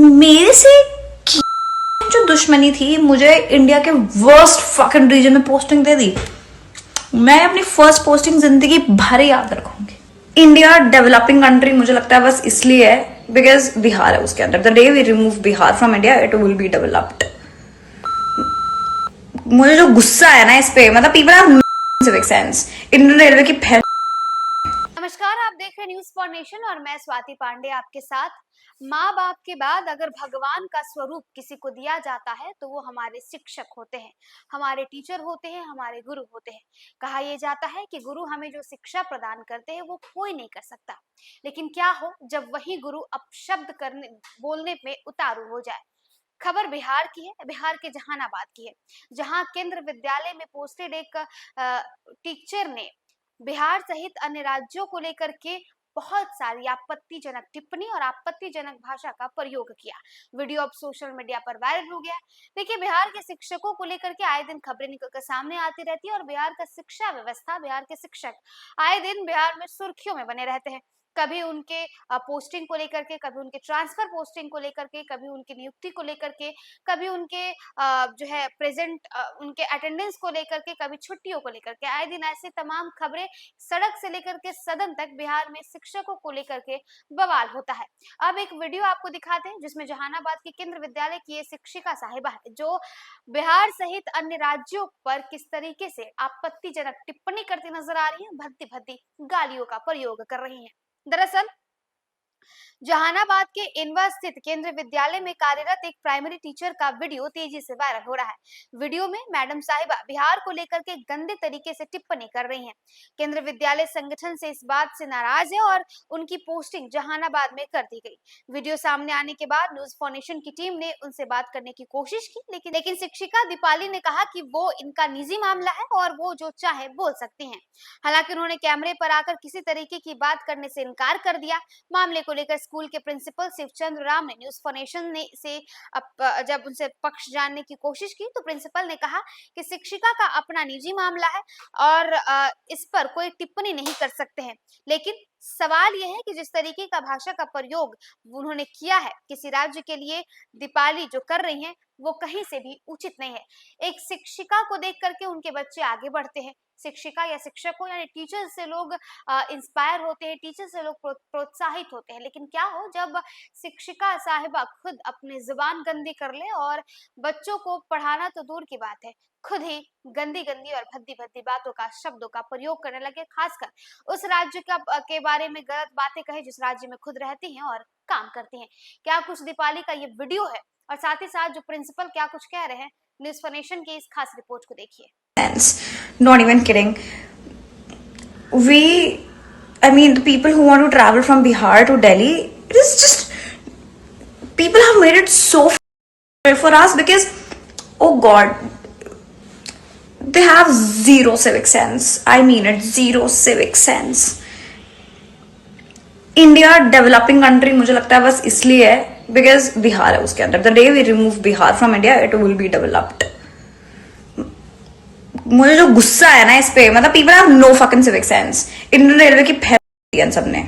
मेरे से जो दुश्मनी थी मुझे इंडिया के वर्स्ट फकिंग रीजन में पोस्टिंग दे दी। मैं अपनी फर्स्ट पोस्टिंग जिंदगी भर याद रखूंगी। इंडिया डेवलपिंग कंट्री मुझे लगता है बस इसलिए है बिकॉज बिहार है उसके अंदर। The day we remove Bihar from India it will be developed. मुझे जो गुस्सा है ना इस पे, मतलब people have no civic sense. Indian railway की फैल। नमस्कार, आप देख रहे हैं न्यूज फॉर नेशन और मैं स्वाति पांडे आपके साथ। माँ बाप के बाद अगर भगवान का स्वरूप किसी को दिया जाता है तो वो हमारे शिक्षक होते हैं, हमारे टीचर होते हैं, हमारे गुरु होते हैं। कहा यह जाता है कि गुरु हमें जो शिक्षा प्रदान करते हैं वो कोई नहीं कर सकता। लेकिन क्या हो जब वही गुरु अपशब्द बोलने में उतारू हो जाए। खबर बिहार की है, बिहार के जहानाबाद की है, जहां केंद्र विद्यालय में पोस्टेड एक टीचर ने बिहार सहित अन्य राज्यों को लेकर के बहुत सारी आपत्तिजनक टिप्पणी और आपत्तिजनक भाषा का प्रयोग किया। वीडियो अब सोशल मीडिया पर वायरल हो गया। देखिए, बिहार के शिक्षकों को लेकर के आए दिन खबरें निकलकर सामने आती रहती है और बिहार का शिक्षा व्यवस्था, बिहार के शिक्षक आए दिन बिहार में सुर्खियों में बने रहते हैं। कभी उनके पोस्टिंग को लेकर के, कभी उनके ट्रांसफर पोस्टिंग को लेकर के, कभी उनकी नियुक्ति को लेकर के, कभी उनके जो है प्रेजेंट उनके अटेंडेंस को लेकर के, कभी छुट्टियों को लेकर के। आए दिन ऐसे तमाम खबरें सड़क से लेकर के सदन तक बिहार में शिक्षकों को लेकर के बवाल होता है। अब एक वीडियो आपको दिखाते हैं जिसमें जहानाबाद के केंद्र विद्यालय की ये शिक्षिका साहिबा है जो बिहार सहित अन्य राज्यों पर किस तरीके से आपत्तिजनक टिप्पणी करती नजर आ रही है, भद्दी भद्दी गालियों का प्रयोग कर रही है। दरअसल जहानाबाद के इनवा स्थित केंद्र विद्यालय में कार्यरत एक प्राइमरी टीचर का वीडियो तेजी से वायरल हो रहा है। वीडियो में मैडम साहिबा बिहार को लेकर के गंदे तरीके से टिप्पणी कर रही हैं। केंद्र विद्यालय संगठन से इस बात से नाराज है और उनकी पोस्टिंग जहानाबाद में कर दी गई। वीडियो सामने आने के बाद न्यूज फॉर नेशन की टीम ने उनसे बात करने की कोशिश की, लेकिन शिक्षिका दीपाली ने कहा कि वो इनका निजी मामला है और वो जो चाहे बोल सकती हैं। हालांकि उन्होंने कैमरे पर आकर किसी तरीके की बात करने से इनकार कर दिया। मामले को लेकर स्कूल के प्रिंसिपल शिवचंद्र राम ने न्यूज फॉर नेशन ने जब उनसे पक्ष जानने की कोशिश की तो प्रिंसिपल ने कहा कि शिक्षिका का अपना निजी मामला है और इस पर कोई टिप्पणी नहीं कर सकते हैं। लेकिन सवाल यह है कि जिस तरीके का भाषा का प्रयोग उन्होंने किया है किसी राज्य के लिए, दीपाली जो कर रही हैं वो कहीं से भी उचित नहीं है। एक शिक्षिका को देख करके उनके बच्चे आगे बढ़ते हैं। शिक्षिका या शिक्षक हो यानी टीचर से लोग इंस्पायर होते हैं, टीचर से लोग प्रोत्साहित होते हैं। लेकिन क्या हो जब शिक्षिका साहिबा खुद अपनी जुबान गंदी कर ले और बच्चों को पढ़ाना तो दूर की बात है, खुद ही गंदी गंदी और भद्दी भद्दी बातों का, शब्दों का प्रयोग करने लगे, खासकर उस राज्य के बारे में गलत बातें कहे जिस राज्य में खुद रहती हैं और काम करती हैं। क्या कुछ दीपाली का ये वीडियो है और साथ ही साथ जो प्रिंसिपल क्या कुछ कह रहे हैं, न्यूज फॉर नेशन की इस खास रिपोर्ट को देखिए। Not even kidding. I mean, the people who want to travel from Bihar to Delhi, it is just, people have made it so for us because, oh God, they have zero civic sense. I mean it, zero civic sense. India developing country मुझे लगता है बस इसलिए है because Bihar है उसके अंदर। The day we remove Bihar from India it will be developed. मुझे जो गुस्सा है ना इस पे, मतलब people have no fucking civic sense. Indian railway की फैल सबने।